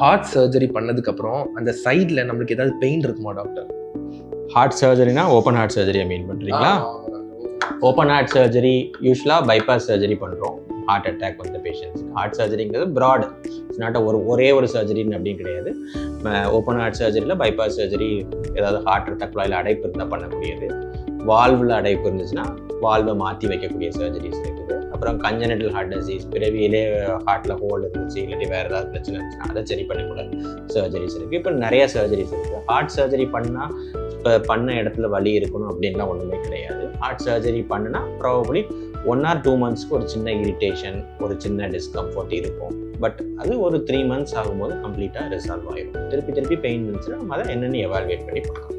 Heart surgery பண்ணதுக்கப்புறம் அந்த சைடில் நம்மளுக்கு ஏதாவது பெயின் இருக்குமா டாக்டர்? ஹார்ட் சர்ஜரினா ஓப்பன் ஹார்ட் சர்ஜரியை மீன் பண்ணுறீங்களா? ஓப்பன் ஹார்ட் சர்ஜரி யூஸ்வலாக பைபாஸ் சர்ஜரி பண்ணுறோம் ஹார்ட் அட்டாக் வந்த பேஷண்ட்ஸ்க்கு. ஹார்ட் சர்ஜரிங்கிறது ப்ராட், இட்ஸ் நாட் ஒரே ஒரு சர்ஜரின்னு அப்படின்னு கிடையாது. ஓப்பன் ஹார்ட் சர்ஜரியில் பைபாஸ் சர்ஜரி ஏதாவது ஹார்ட் அட்டாக் குழாயில் அடைப்பு இருந்தால் பண்ணக்கூடியது. வால்வில் அடைப்பு இருந்துச்சுன்னா வால்வை மாற்றி வைக்கக்கூடிய சர்ஜரிஸ் இருக்குது. அப்புறம் கன்ஜெனிட்டல் ஹார்ட் டிசீஸ், பிறவியிலே ஹார்ட்டில் ஹோல் இருந்துச்சு இல்லாட்டி வேறு ஏதாவது பிரச்சனை இருந்துச்சுன்னா அதை சரி பண்ணக்கூட சர்ஜரிஸ் இருக்குது. இப்போ நிறைய சர்ஜரிஸ் இருக்குது. ஹார்ட் சர்ஜரி பண்ணால் இப்போ பண்ண இடத்துல வலி இருக்கணும் அப்படின்லாம் ஒன்றுமே கிடையாது. ஹார்ட் சர்ஜரி பண்ணுனா ப்ராபப்ளி 1 or 2 monthsக்கு ஒரு சின்ன இரிட்டேஷன், ஒரு சின்ன டிஸ்கம்ஃபர்ட் இருக்கும். பட் அது ஒரு 3 months ஆகும்போது கம்ப்ளீட்டாக ரிசால்வ் ஆகிடும். திருப்பி பெயின் இருந்துச்சுன்னா நம்ம அதை என்னென்னு எவால்வேட் பண்ணி பார்க்கலாம்.